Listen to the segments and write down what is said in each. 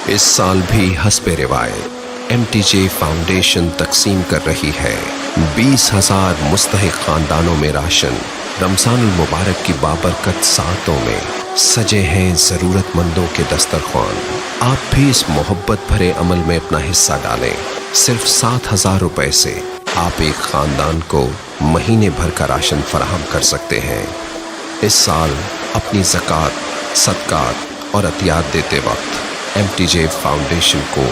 اس سال بھی حسب روایت MTJ فاؤنڈیشن تقسیم کر رہی ہے 20,000 مستحق خاندانوں میں راشن۔ رمضان المبارک کی بابرکت ساعتوں میں سجے ہیں ضرورت مندوں کے دسترخوان۔ آپ بھی اس محبت بھرے عمل میں اپنا حصہ ڈالیں۔ صرف 7,000 روپے سے آپ ایک خاندان کو مہینے بھر کا راشن فراہم کر سکتے ہیں۔ اس سال اپنی زکوٰۃ، صدقات اور عطیات دیتے وقت MTJ فاؤنڈیشن کو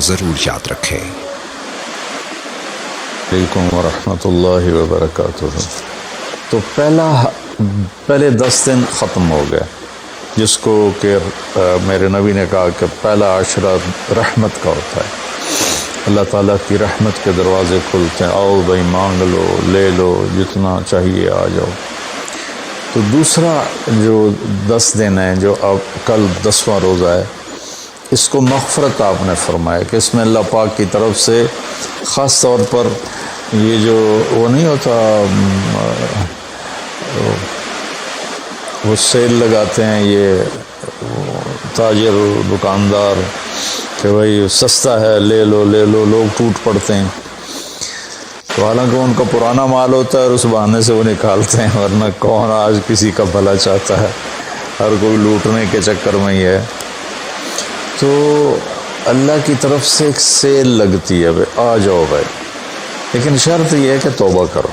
ضرور یاد رکھیں۔ علیکم ورحمۃ اللہ وبرکاتہ۔ تو پہلے 10 دن ختم ہو گئے، جس کو کہ میرے نبی نے کہا کہ پہلا عشرہ رحمت کا ہوتا ہے۔ اللہ تعالیٰ کی رحمت کے دروازے کھلتے ہیں، آؤ بھائی مانگ لو، لے لو، جتنا چاہیے آ جاؤ۔ تو دوسرا جو 10 دن ہیں، جو اب کل 10واں روزہ ہے، اس کو مغفرت آپ نے فرمایا کہ اس میں اللہ پاک کی طرف سے خاص طور پر یہ جو وہ نہیں ہوتا، وہ سیل لگاتے ہیں یہ تاجر دکاندار کہ بھائی سستا ہے، لے لو لے لو، لوگ ٹوٹ پڑتے ہیں۔ تو حالانکہ ان کا پرانا مال ہوتا ہے اور اس بہانے سے وہ نکالتے ہیں، ورنہ کون آج کسی کا بھلا چاہتا ہے، ہر کوئی لوٹنے کے چکر میں ہی ہے۔ تو اللہ کی طرف سے ایک سیل لگتی ہے، بھائی آ جاؤ بھائی، لیکن شرط یہ ہے کہ توبہ کرو۔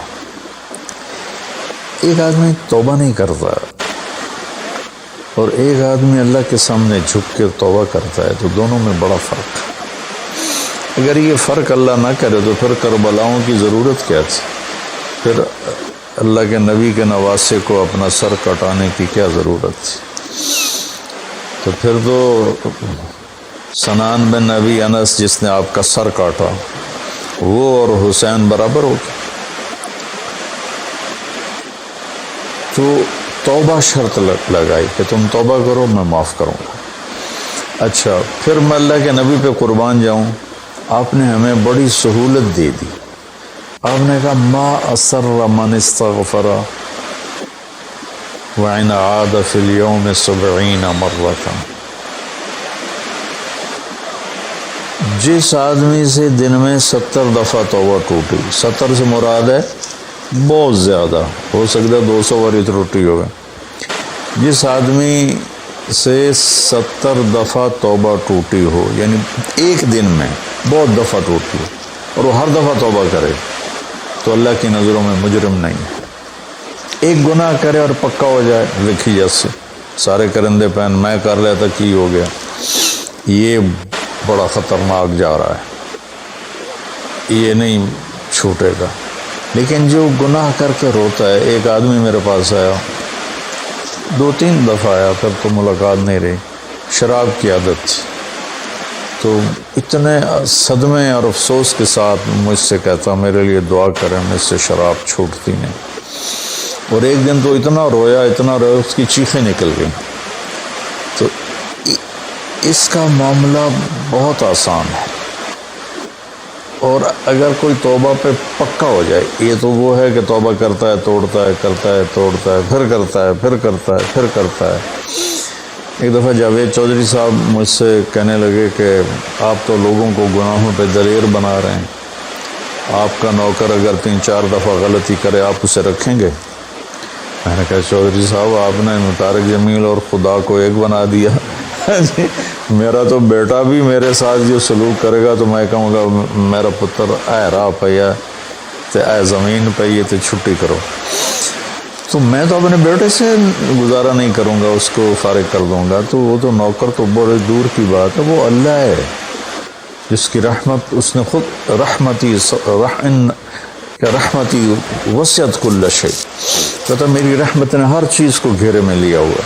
ایک آدمی توبہ نہیں کرتا اور ایک آدمی اللہ کے سامنے جھک کے توبہ کرتا ہے، تو دونوں میں بڑا فرق ہے۔ اگر یہ فرق اللہ نہ کرے تو پھر کربلاؤں کی ضرورت کیا تھی؟ پھر اللہ کے نبی کے نواسے کو اپنا سر کٹانے کی کیا ضرورت تھی؟ تو پھر تو سنان بن نبی انس جس نے آپ کا سر کاٹا، وہ اور حسین برابر ہو گئے۔ تو توبہ شرط لگائی کہ تم توبہ کرو، میں معاف کروں گا۔ اچھا، پھر میں اللہ کے نبی پہ قربان جاؤں، آپ نے ہمیں بڑی سہولت دے دی۔ آپ نے کہا ما اسر من استغفر وَإِنْ عَادَ فِي الْيَوْمِ 70 مرة۔ جس آدمی سے دن میں 70 دفعہ توبہ ٹوٹی، 70 سے مراد ہے بہت زیادہ، ہو سکتا ہے 200 بار ٹوٹی ہوگا۔ جس آدمی سے 70 دفعہ توبہ ٹوٹی ہو، یعنی ایک دن میں بہت دفعہ ٹوٹی ہو، اور وہ ہر دفعہ توبہ کرے، تو اللہ کی نظروں میں مجرم نہیں ہے۔ ایک گناہ کرے اور پکا ہو جائے، لکھی جیسے سارے کرندے پہن میں کر لیتا کی ہو گیا، یہ بڑا خطرناک جا رہا ہے، یہ نہیں چھوٹے گا۔ لیکن جو گناہ کر کے روتا ہے، ایک آدمی میرے پاس آیا، 2-3 دفعہ آیا، پھر تو ملاقات نہیں رہی، شراب کی عادت تھی، تو اتنے صدمے اور افسوس کے ساتھ مجھ سے کہتا میرے لیے دعا کریں، مجھ سے شراب چھوٹتی نہیں۔ اور ایک دن تو اتنا رویا، اس کی چیخیں نکل گئیں۔ تو اس کا معاملہ بہت آسان ہے، اور اگر کوئی توبہ پہ پکا ہو جائے، یہ تو وہ ہے کہ توبہ کرتا ہے، توڑتا ہے، کرتا ہے، توڑتا ہے، پھر کرتا ہے، پھر کرتا ہے، پھر کرتا ہے۔ ایک دفعہ جاوید چودھری صاحب مجھ سے کہنے لگے کہ آپ تو لوگوں کو گناہوں پہ دلیر بنا رہے ہیں، آپ کا نوکر اگر 3-4 دفعہ غلطی کرے آپ اسے رکھیں گے؟ میں نے کہا چودھری صاحب آپ نے طارق جمیل اور خدا کو ایک بنا دیا۔ میرا تو بیٹا بھی میرے ساتھ جو سلوک کرے گا تو میں کہوں گا میرا پتر اے راہ پیا تے اے زمین پئی تے چھٹی کرو۔ تو میں تو اپنے بیٹے سے گزارا نہیں کروں گا، اس کو فارغ کر دوں گا، تو وہ تو نوکر تو بڑے دور کی بات ہے، وہ اللہ ہے جس کی رحمت، اس نے خود رحمتی وسعت کل شیء، کہتا میری رحمت نے ہر چیز کو گھیرے میں لیا ہوا۔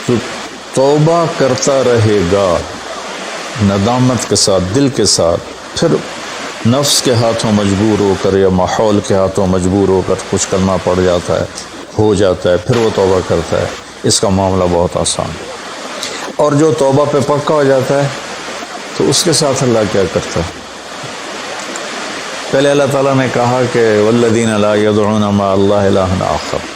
تو توبہ کرتا رہے گا ندامت کے ساتھ، دل کے ساتھ، پھر نفس کے ہاتھوں مجبور ہو کر یا ماحول کے ہاتھوں مجبور ہو کر کچھ کرنا پڑ جاتا ہے، ہو جاتا ہے، پھر وہ توبہ کرتا ہے۔ اس کا معاملہ بہت آسان ہے۔ اور جو توبہ پہ پکا ہو جاتا ہے تو اس کے ساتھ اللہ کیا کرتا ہے؟ پہلے اللہ تعالیٰ نے کہا کہ والذین لا یدعون مع اللہ الہ آخر،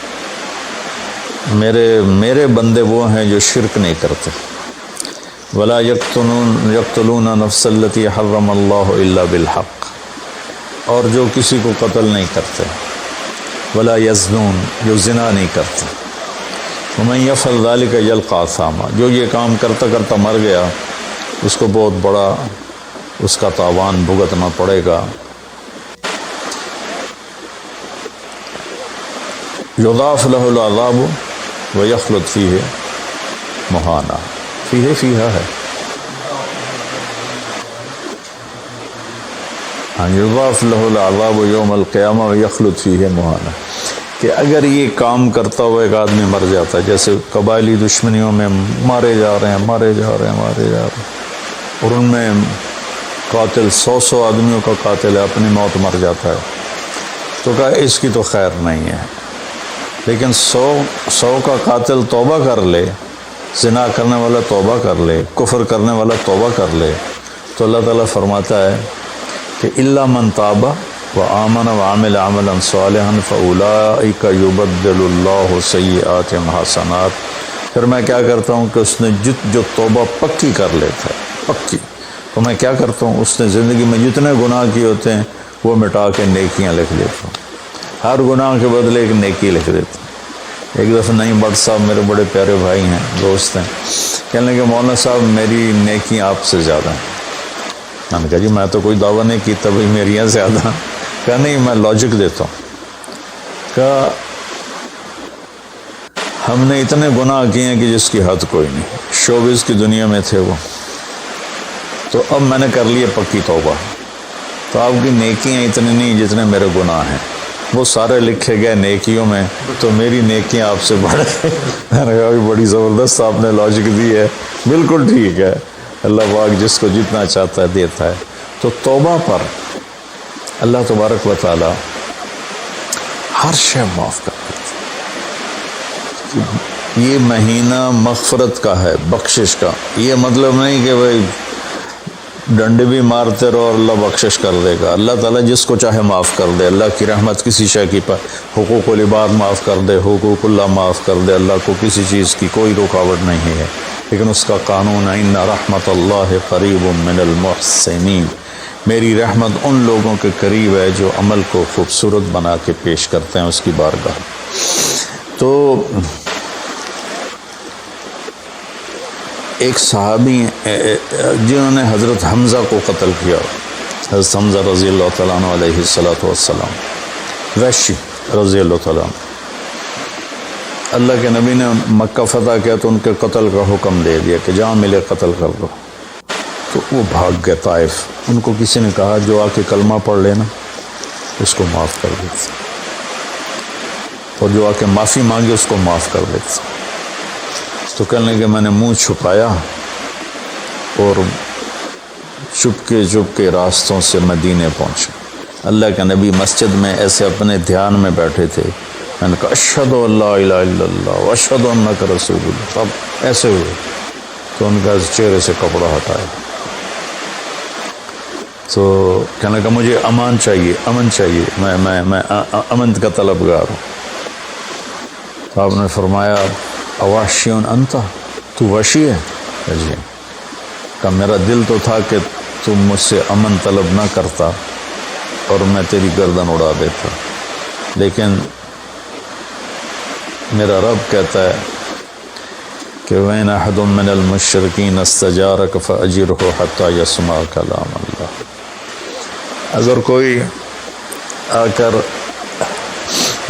میرے بندے وہ ہیں جو شرک نہیں کرتے۔ ولا یقتلون نفس التی حرم اللہ الا بالحق، اور جو کسی کو قتل نہیں کرتے، ولا یزنون، جو زنا نہیں کرتے، ومن یفعل ذلک یلقى اثاما، جو یہ کام کرتا کرتا مر گیا اس کو بہت بڑا اس کا تاوان بھگتنا پڑے گا۔ یضاعف له العذاب ویخلد فیہ مہانا، فیہا ہے، یضاعف له العذاب یوم القیامہ ویخلد فیہ مہانا، کہ اگر یہ کام کرتا ہوا ایک آدمی مر جاتا ہے، جیسے قبائلی دشمنیوں میں مارے جا رہے ہیں اور ان میں قاتل 100 آدمیوں کا قاتل ہے، اپنی موت مر جاتا ہے، تو کہا اس کی تو خیر نہیں ہے، لیکن 100 کا قاتل توبہ کر لے، زنا کرنے والا توبہ کر لے، کفر کرنے والا توبہ کر لے، تو اللہ تعالیٰ فرماتا ہے کہ الا من تاب وآمن وعمل عملا صالحا فاولئک یبدل اللہ سیئاتہم حسنات، پھر میں کیا کرتا ہوں کہ اس نے جو توبہ پکی کر لیتا ہے، پکی، تو میں کیا کرتا ہوں، اس نے زندگی میں جتنے گناہ کیے ہوتے ہیں وہ مٹا کے نیکیاں لکھ دیتا ہوں، ہر گناہ کے بدلے ایک نیکی لکھ دیتا ہوں۔ ایک دفعہ نعیم بٹ صاحب میرے بڑے پیارے بھائی ہیں، دوست ہیں، کہنے لگے مولانا صاحب میری نیکی آپ سے زیادہ ہیں۔ میں نے کہا جی میں تو کوئی دعویٰ نہیں کی تبھی میریاں زیادہ، کہا نہیں میں لاجک دیتا ہوں، کہا ہم نے اتنے گناہ کیے ہیں کہ جس کی حد کوئی نہیں، شوبز کی دنیا میں تھے وہ، تو اب میں نے کر لیے پکی توبہ، تو آپ کی نیکیاں اتنی نہیں جتنے میرے گناہ ہیں، وہ سارے لکھے گئے نیکیوں میں، تو میری نیکیاں آپ سے بڑھ گئی۔ میں نے کہا بڑی زبردست آپ نے لاجک دی ہے، بالکل ٹھیک ہے، اللہ پاک جس کو جتنا چاہتا ہے دیتا ہے۔ تو توبہ پر اللہ تبارک و تعالی ہر شے معاف کر دیتا ہے۔ یہ مہینہ مغفرت کا ہے، بخشش کا، یہ مطلب نہیں کہ بھائی ڈنڈے بھی مارتے رہو اور اللہ بخشش کر دے گا، اللہ تعالیٰ جس کو چاہے معاف کر دے، اللہ کی رحمت کسی شے کی پر حقوق العباد معاف کر دے، حقوق اللہ معاف کر دے، اللہ کو کسی چیز کی کوئی رکاوٹ نہیں ہے، لیکن اس کا قانون ہے ان رحمت اللہ قریب من المحسنین، میری رحمت ان لوگوں کے قریب ہے جو عمل کو خوبصورت بنا کے پیش کرتے ہیں اس کی بارگاہ۔ تو ایک صحابی جنہوں نے حضرت حمزہ کو قتل کیا، حضرت حمزہ رضی اللہ تعالیٰ عنہ علیہ السلام، وحشی رضی اللہ تعالیٰ عنہ، اللہ کے نبی نے مکہ فتح کیا تو ان کے قتل کا حکم دے دیا کہ جہاں ملے قتل کر دو، تو وہ بھاگ گئے طائف، ان کو کسی نے کہا جو آ کے کلمہ پڑھ لینا اس کو معاف کر دیتے، اور جو آ کے معافی مانگے اس کو معاف کر دیتے۔ تو کہنے لگے میں نے منہ چھپایا اور چپ کے راستوں سے مدینے پہنچا، اللہ کے نبی مسجد میں ایسے اپنے دھیان میں بیٹھے تھے، میں نے کہا اشہد ان لا الہ الا اللہ واشہد انک رسول اللہ، سب ایسے ہوئے، تو ان کا چہرے سے کپڑا ہٹایا، تو کہنے لگا مجھے امن چاہیے، میں امن کا طلبگار ہوں۔ تو آپ نے فرمایا اواشیون انتا، تو وحشی ہے؟ جی، کہ میرا دل تو تھا کہ تم مجھ سے امن طلب نہ کرتا اور میں تیری گردن اڑا دیتا، لیکن میرا رب کہتا ہے کہ وَإِنْ أَحَدٌ مِّنَ الْمُشْرِكِينَ اسْتَجَارَكَ فَأَجِرْهُ حَتَّى يَسْمَعَ كَلَامَ اللَّهِ، اگر کوئی آ کر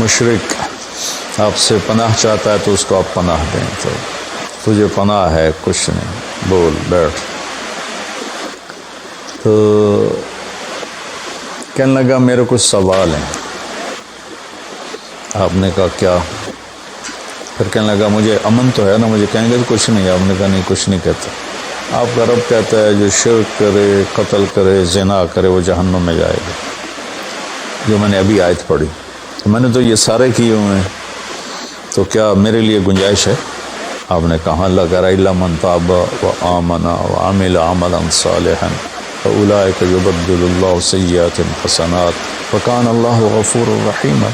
مشرک آپ سے پناہ چاہتا ہے تو اس کو آپ پناہ دیں، تو تجھے پناہ ہے، کچھ نہیں، بول بیٹھ۔ تو کہنے لگا میرے کچھ سوال ہیں۔ آپ نے کہا کیا؟ پھر کہنے لگا مجھے امن تو ہے نا، مجھے کہیں گے تو کچھ نہیں۔ آپ نے کہا نہیں کچھ نہیں کہتا، آپ کا رب کہتا ہے جو شرک کرے، قتل کرے، زنا کرے وہ جہنم میں جائے گا، جو میں نے ابھی آیت پڑھی، تو میں نے تو یہ سارے کیے ہوئے ہیں، تو کیا میرے لیے گنجائش ہے؟ آپ نے کہا لگا الا من تاب وآمن وعمل عملا صالحا فاولئک یبدل اللہ سیئاتہم حسنات وکان اللہ غفور الرحیم،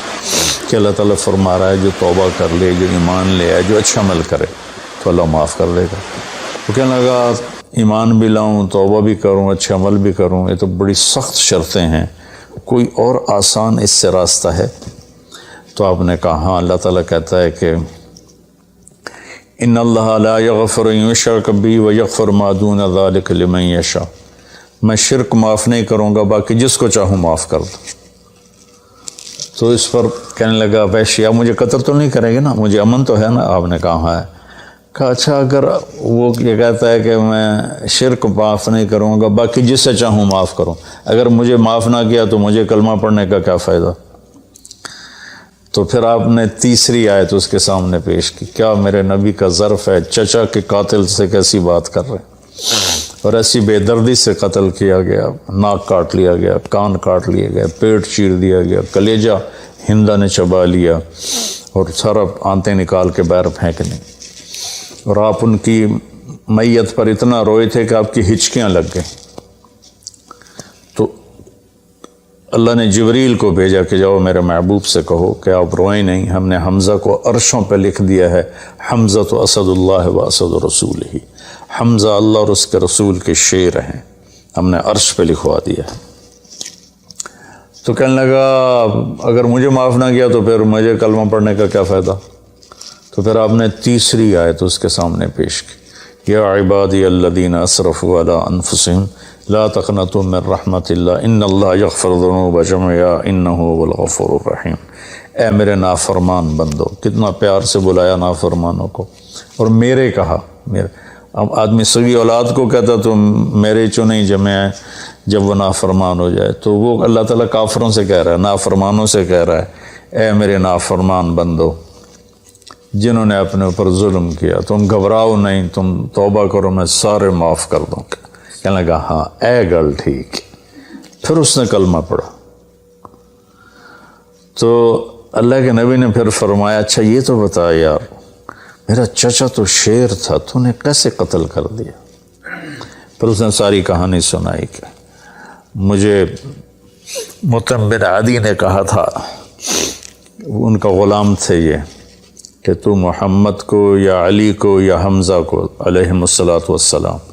کہ اللہ تعالیٰ فرما رہا ہے جو توبہ کر لے، جو ایمان لے آئے، جو اچھا عمل کرے تو اللہ معاف کر دے گا۔ تو کہنے لگا ایمان بھی لاؤں، توبہ بھی کروں، اچھے عمل بھی کروں، یہ تو بڑی سخت شرطیں ہیں، کوئی اور آسان اس سے راستہ ہے؟ تو آپ نے کہا ہاں، اللہ تعالیٰ کہتا ہے کہ ان اللہ لا یغفر ان یشرک بہ ویغفر ما دون ذلک لمن یشاء، میں شرک معاف نہیں کروں گا، باقی جس کو چاہوں معاف کر دوں۔ تو اس پر کہنے لگا وحشی آپ مجھے قتل تو نہیں کریں گے نا، مجھے امن تو ہے نا؟ آپ نے کہا ہے۔ کہا اچھا اگر وہ یہ کہتا ہے کہ میں شرک معاف نہیں کروں گا، باقی جس سے چاہوں معاف کروں، اگر مجھے معاف نہ کیا تو مجھے کلمہ پڑھنے کا کیا فائدہ؟ تو پھر آپ نے تیسری آیت اس کے سامنے پیش کی، کیا میرے نبی کا ظرف ہے، چچا کے قاتل سے کیسی بات کر رہے ہیں، اور ایسی بے دردی سے قتل کیا گیا، ناک کاٹ لیا گیا، کان کاٹ لیے گئے، پیٹ چیر دیا گیا، کلیجہ ہندا نے چبا لیا اور سارا آنتیں نکال کے باہر پھینک دیں، اور آپ ان کی میت پر اتنا روئے تھے کہ آپ کی ہچکیاں لگ گئیں۔ تو اللہ نے جبریل کو بھیجا کہ جاؤ میرے محبوب سے کہو کہ آپ روئیں نہیں، ہم نے حمزہ کو عرشوں پہ لکھ دیا ہے، حمزہ تو اسد اللہ و اسد رسول ہی، حمزہ اللہ اور اس کے رسول کے شیر ہیں، ہم نے عرش پہ لکھوا دیا ہے۔ تو کہنے لگا اگر مجھے معاف نہ کیا تو پھر مجھے کلمہ پڑھنے کا کیا فائدہ؟ تو پھر آپ نے تیسری آیت اس کے سامنے پیش کی، یا عبادی الذین اسرفوا علی انفسہم لا تقنطوا من رحمت اللہ ان اللہ یغفر الذنوب جميعا انہ هو الغفور الرحیم۔ اے میرے نافرمان بندو، کتنا پیار سے بلایا نافرمانوں کو، اور میرے کہا، میرے اب آدمی سگی اولاد کو کہتا تو میرے چنے جمع ہے جب وہ نافرمان ہو جائے، تو وہ اللہ تعالیٰ کافروں سے کہہ رہا ہے، نافرمانوں سے کہہ رہا ہے، اے میرے نافرمان بندو جنہوں نے اپنے اوپر ظلم کیا، تم گھبراؤ نہیں، تم توبہ کرو، میں سارے معاف کر دوں گا۔ کہنے لگا ہاں اے گل ٹھیک۔ پھر اس نے کلمہ پڑھا تو اللہ کے نبی نے پھر فرمایا اچھا یہ تو بتا یار، میرا چچا تو شیر تھا، تو نے کیسے قتل کر دیا؟ پھر اس نے ساری کہانی سنائی کہ مجھے مطعم بن عدی نے کہا تھا، ان کا غلام تھے یہ، کہ تو محمد کو یا علی کو یا حمزہ کو علیہم الصلاۃ والسلام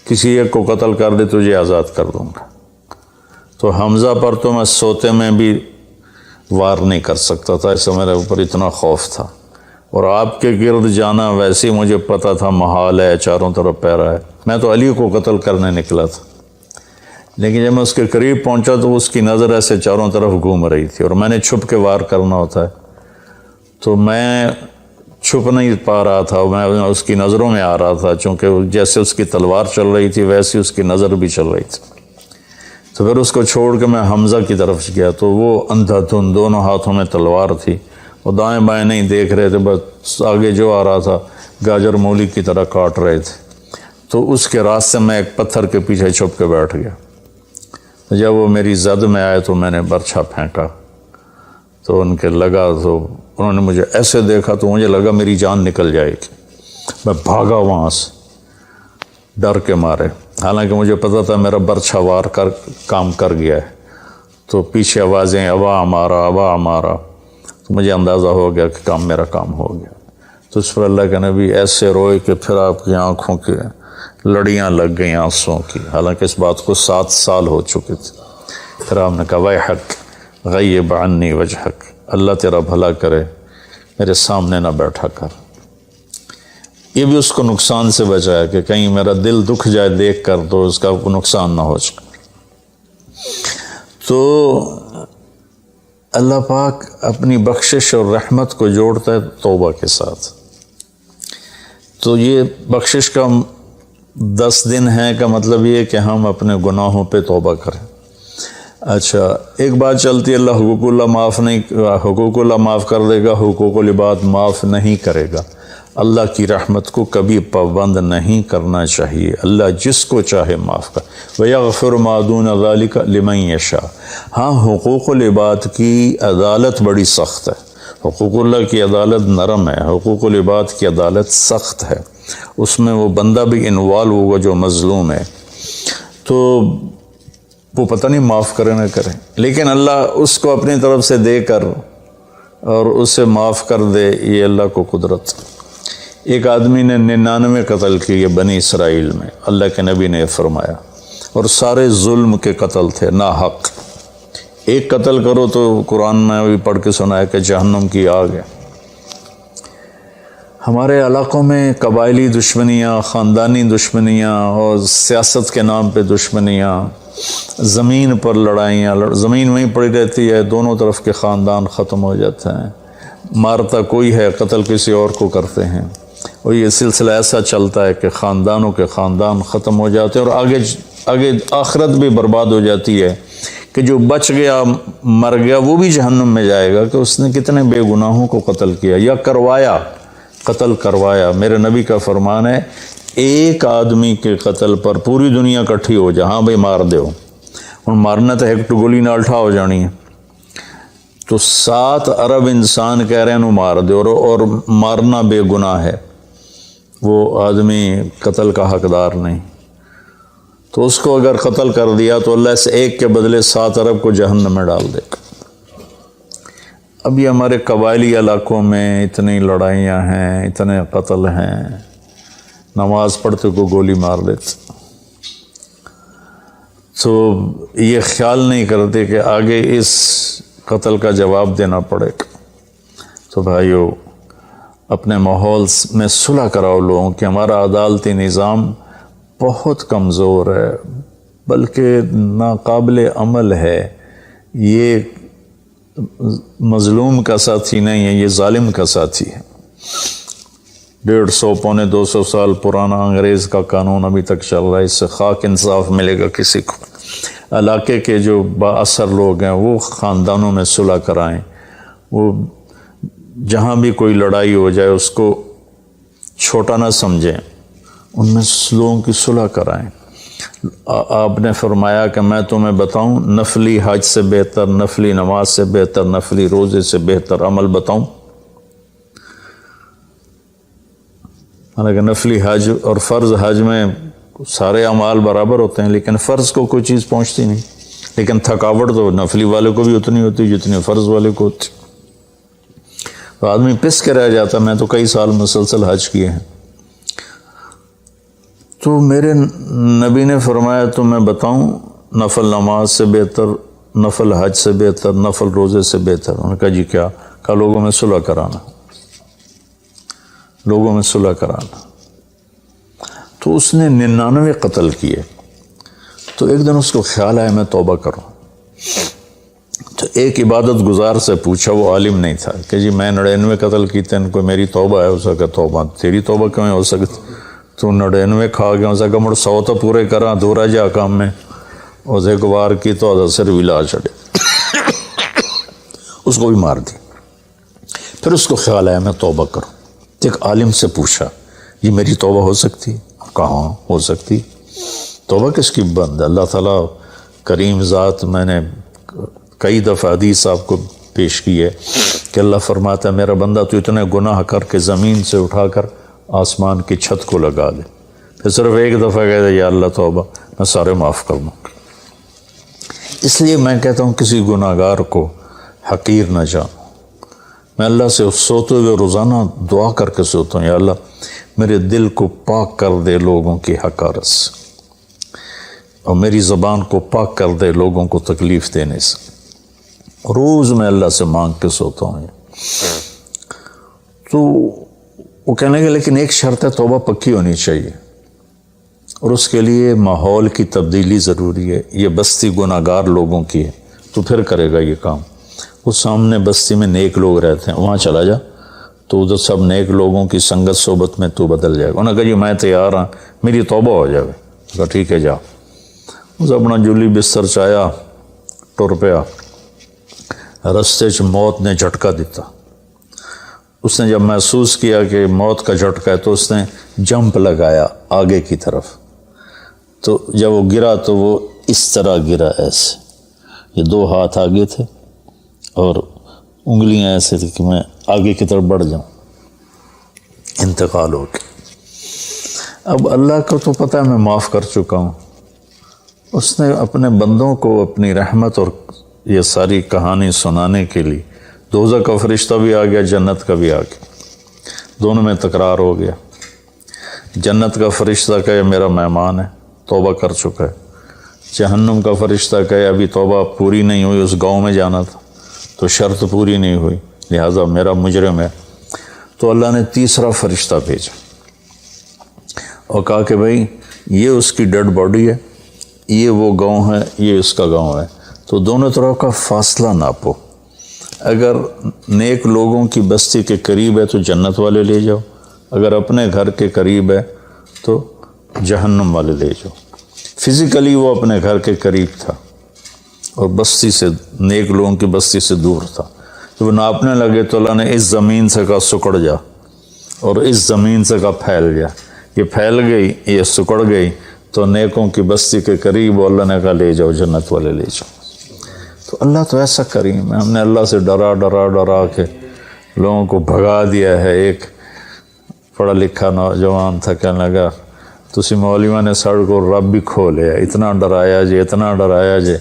کسی ایک کو قتل کر دے تجھے آزاد کر دوں گا۔ تو حمزہ پر تو میں سوتے میں بھی وار نہیں کر سکتا تھا، اس سے میرے اوپر اتنا خوف تھا، اور آپ کے گرد جانا ویسے ہی مجھے پتا تھا محال ہے، چاروں طرف پیرا ہے، میں تو علی کو قتل کرنے نکلا تھا، لیکن جب میں اس کے قریب پہنچا تو اس کی نظر ایسے چاروں طرف گھوم رہی تھی، اور میں نے چھپ کے وار کرنا ہوتا ہے، تو میں چھپ نہیں پا رہا تھا، میں اس کی نظروں میں آ رہا تھا، چونکہ جیسے اس کی تلوار چل رہی تھی ویسے اس کی نظر بھی چل رہی تھی۔ تو پھر اس کو چھوڑ کے میں حمزہ کی طرف گیا تو وہ اندھا دھند، دونوں ہاتھوں میں تلوار تھی، وہ دائیں بائیں نہیں دیکھ رہے تھے، بس آگے جو آ رہا تھا گاجر مولی کی طرح کاٹ رہے تھے۔ تو اس کے راستے میں ایک پتھر کے پیچھے چھپ کے بیٹھ گیا، جب وہ میری زد میں آئے تو میں نے برچھا پھینکا، تو ان کے لگا، تو انہوں نے مجھے ایسے دیکھا تو مجھے لگا میری جان نکل جائے گی، میں بھاگا وہاں سے ڈر کے مارے، حالانکہ مجھے پتا تھا میرا برچھا وار کر کام کر گیا ہے، تو پیچھے آوازیں ابا ہمارا ابا ہمارا، تو مجھے اندازہ ہو گیا کہ میرا کام ہو گیا۔ تو اس پر اللہ کے نبی ایسے روئے کہ پھر آپ کی آنکھوں کی لڑیاں لگ گئیں آنسوں کی، حالانکہ اس بات کو 7 سال ہو چکے تھے۔ پھر آپ نے کہا ویحک غیب عنی وجہک، اللہ تیرا بھلا کرے میرے سامنے نہ بیٹھا کر۔ یہ بھی اس کو نقصان سے بچایا کہ کہیں میرا دل دکھ جائے دیکھ کر تو اس کا نقصان نہ ہو جائے۔ تو اللہ پاک اپنی بخشش اور رحمت کو جوڑتا ہے توبہ کے ساتھ۔ تو یہ بخشش کا 10 دن ہے کا مطلب یہ کہ ہم اپنے گناہوں پہ توبہ کریں۔ اچھا ایک بات چلتی ہے، اللہ حقوق اللہ معاف کر دے گا، حقوق العباد معاف نہیں کرے گا۔ اللہ کی رحمت کو کبھی پابند نہیں کرنا چاہیے، اللہ جس کو چاہے معاف کر، وَيَغْفِرُ مَا دُونَ ذَلِكَ لِمَن يَشَاءُ۔ ہاں حقوق العباد کی عدالت بڑی سخت ہے، حقوق اللہ کی عدالت نرم ہے، حقوق العباد کی عدالت سخت ہے، اس میں وہ بندہ بھی انوالو ہوگا جو مظلوم ہے، تو وہ پتہ نہیں معاف کرے نہ کرے، لیکن اللہ اس کو اپنی طرف سے دے کر اور اسے معاف کر دے، یہ اللہ کو قدرت۔ ایک آدمی نے 99 قتل کیے بنی اسرائیل میں، اللہ کے نبی نے فرمایا، اور سارے ظلم کے قتل تھے، نا حق۔ ایک قتل کرو تو قرآن میں بھی پڑھ کے سنایا کہ جہنم کی آگ ہے۔ ہمارے علاقوں میں قبائلی دشمنیاں، خاندانی دشمنیاں اور سیاست کے نام پہ دشمنیاں، زمین پر لڑائیاں، زمین وہیں پڑی رہتی ہے، دونوں طرف کے خاندان ختم ہو جاتے ہیں، مارتا کوئی ہے، قتل کسی اور کو کرتے ہیں، اور یہ سلسلہ ایسا چلتا ہے کہ خاندانوں کے خاندان ختم ہو جاتے ہیں، اور آگے آخرت بھی برباد ہو جاتی ہے کہ جو بچ گیا مر گیا وہ بھی جہنم میں جائے گا کہ اس نے کتنے بے گناہوں کو قتل کیا یا کروایا، قتل کروایا۔ میرے نبی کا فرمان ہے ایک آدمی کے قتل پر پوری دنیا کٹھی ہو جا، ہاں بھائی مار دیو، اور مارنا تو ایک گولی نال ٹھا ہو جانی ہے، تو 7 ارب انسان کہہ رہے ہیں انہوں مار دیو، اور مارنا بے گناہ ہے، وہ آدمی قتل کا حقدار نہیں، تو اس کو اگر قتل کر دیا تو اللہ سے ایک کے بدلے 7 ارب کو جہنم میں ڈال دے گا۔ اب یہ ہمارے قبائلی علاقوں میں اتنی لڑائیاں ہیں، اتنے قتل ہیں، نماز پڑھتے کو گولی مار دیتے، تو یہ خیال نہیں کرتے کہ آگے اس قتل کا جواب دینا پڑے گا۔ تو بھائیو، اپنے ماحول میں صلح کراؤ لوگوں کہ ہمارا عدالتی نظام بہت کمزور ہے، بلکہ ناقابل عمل ہے، یہ مظلوم کا ساتھی نہیں ہے، یہ ظالم کا ساتھی ہے۔ 150 پونے 200 سال پرانا انگریز کا قانون ابھی تک چل رہا ہے، اس سے خاک انصاف ملے گا کسی کو؟ علاقے کے جو با اثر لوگ ہیں وہ خاندانوں میں صلح کرائیں، وہ جہاں بھی کوئی لڑائی ہو جائے اس کو چھوٹا نہ سمجھیں، ان میں لوگوں کی صلح کرائیں۔ آپ نے فرمایا کہ میں تمہیں بتاؤں نفلی حج سے بہتر، نفلی نماز سے بہتر، نفلی روزے سے بہتر عمل بتاؤں؟ حالانکہ نفلی حج اور فرض حج میں سارے اعمال برابر ہوتے ہیں، لیکن فرض کو کوئی چیز پہنچتی نہیں، لیکن تھکاوٹ تو نفلی والے کو بھی اتنی ہوتی جتنی فرض والے کو ہوتی، تو آدمی پس کے رہ جاتا۔ میں تو کئی سال مسلسل حج کیے ہیں، تو میرے نبی نے فرمایا تو میں بتاؤں نفل نماز سے بہتر، نفل حج سے بہتر، نفل روزے سے بہتر؟ انہوں نے کہا جی کیا؟ کہا لوگوں میں صلح کرانا، لوگوں میں صلح کرانا۔ تو اس نے 99 قتل کیے، تو ایک دن اس کو خیال آیا میں توبہ کروں، تو ایک عبادت گزار سے پوچھا، وہ عالم نہیں تھا، کہ جی میں 99 قتل کیتے ہیں، کوئی میری توبہ ہے؟ اس کا توبہ تیری توبہ کیوں ہو سکتی؟ تو 99 کھا گیا، اس کا مڑ 100 تو پورے کرا دورا جا کام میں، اسے ایک بار کی تو صرف ولا چڑے، اس کو بھی مار دی۔ پھر اس کو خیال آیا میں توبہ کروں، ایک عالم سے پوچھا جی میری توبہ ہو سکتی؟ کہاں ہو سکتی؟ توبہ کس کی بند ہے؟ اللہ تعالیٰ کریم ذات، میں نے کئی دفعہ حدیث آپ کو پیش کی ہے کہ اللہ فرماتا ہے میرا بندہ تو اتنے گناہ کر کے زمین سے اٹھا کر آسمان کی چھت کو لگا دے، پھر صرف ایک دفعہ کہتا ہے یا اللہ توبہ، میں سارے معاف کر دوں۔ اس لیے میں کہتا ہوں کسی گناہ گار کو حقیر نہ جانو۔ میں اللہ سے سوتے ہوئے روزانہ دعا کر کے سوتا ہوں، یا اللہ میرے دل کو پاک کر دے لوگوں کی حقارت سے، اور میری زبان کو پاک کر دے لوگوں کو تکلیف دینے سے۔ روز میں اللہ سے مانگ کے سوتا ہوں۔ تو وہ کہنے لگے لیکن ایک شرط ہے، توبہ پکی ہونی چاہیے، اور اس کے لیے ماحول کی تبدیلی ضروری ہے، یہ بستی گناہ گار لوگوں کی ہے، تو پھر کرے گا یہ کام۔ وہ سامنے بستی میں نیک لوگ رہتے ہیں، وہاں چلا جا، تو ادھر سب نیک لوگوں کی سنگت صحبت میں تو بدل جائے گا۔ انہوں نے کہا جی میں تیار ہوں، میری توبہ ہو جائے۔ کہا ٹھیک ہے جا۔ اس اپنا جولی بستر چایا، ٹر پیا، رستے چ موت نے جھٹکا دیتا۔ اس نے جب محسوس کیا کہ موت کا جھٹکا ہے تو اس نے جمپ لگایا آگے کی طرف، تو جب وہ گرا تو وہ اس طرح گرا، ایسے، یہ 2 ہاتھ آگے تھے اور انگلیاں ایسے تھی کہ میں آگے کی طرف بڑھ جاؤں، انتقال ہو گیا۔ اب اللہ کو تو پتہ ہے میں معاف کر چکا ہوں، اس نے اپنے بندوں کو اپنی رحمت اور یہ ساری کہانی سنانے کے لیے دوزخ کا فرشتہ بھی آ گیا، جنت کا بھی آ گیا۔ دونوں میں تکرار ہو گیا. جنت کا فرشتہ کہے میرا مہمان ہے، توبہ کر چکا ہے. جہنم کا فرشتہ کہے ابھی توبہ پوری نہیں ہوئی، اس گاؤں میں جانا تھا تو شرط پوری نہیں ہوئی، لہٰذا میرا مجرم ہے. تو اللہ نے تیسرا فرشتہ بھیجا اور کہا کہ بھائی یہ اس کی ڈیڈ باڈی ہے، یہ وہ گاؤں ہے، یہ اس کا گاؤں ہے، تو دونوں طرف کا فاصلہ ناپو. اگر نیک لوگوں کی بستی کے قریب ہے تو جنت والے لے جاؤ، اگر اپنے گھر کے قریب ہے تو جہنم والے لے جاؤ. فزیکلی وہ اپنے گھر کے قریب تھا اور بستی سے، نیک لوگوں کی بستی سے دور تھا. جب ناپنے لگے تو اللہ نے اس زمین سے کہا سکڑ جا، اور اس زمین سے کہا پھیل جا. یہ پھیل گئی، یہ سکڑ گئی تو نیکوں کی بستی کے قریب اللہ نے کہا لے جاؤ، جنت والے لے جاؤ. تو اللہ تو ایسا کریم ہے. ہم نے اللہ سے ڈرا کے لوگوں کو بھگا دیا ہے. ایک پڑھا لکھا نوجوان تھا، کہنے لگا تسی مولویوں نے ساڑھ کو رب بھی کھو لیا، اتنا ڈرایا جے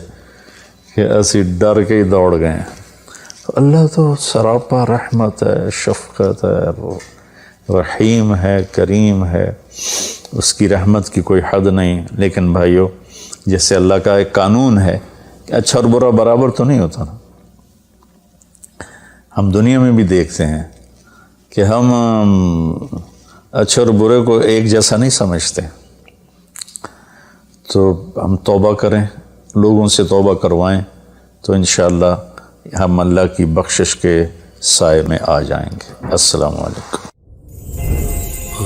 کہ اسی ڈر کے ہی دوڑ گئے. تو اللہ تو سراپا رحمت ہے، شفقت ہے، رحیم ہے، کریم ہے، اس کی رحمت کی کوئی حد نہیں. لیکن بھائیو، جیسے اللہ کا ایک قانون ہے کہ اچھا اور برا برابر تو نہیں ہوتا نا. ہم دنیا میں بھی دیکھتے ہیں کہ ہم اچھے اور برے کو ایک جیسا نہیں سمجھتے. تو ہم توبہ کریں، لوگوں سے توبہ کروائیں تو انشاءاللہ ہم اللہ کی بخشش کے سائے میں آ جائیں گے. السلام علیکم.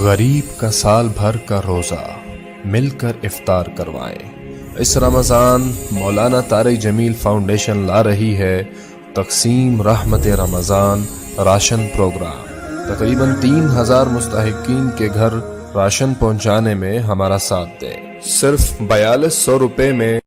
غریب کا سال بھر کا روزہ مل کر افطار کروائیں. اس رمضان مولانا طارق جمیل فاؤنڈیشن لا رہی ہے تقسیم رحمت رمضان راشن پروگرام. تقریباً 3000 مستحقین کے گھر راشن پہنچانے میں ہمارا ساتھ دیں. صرف 4200 روپے میں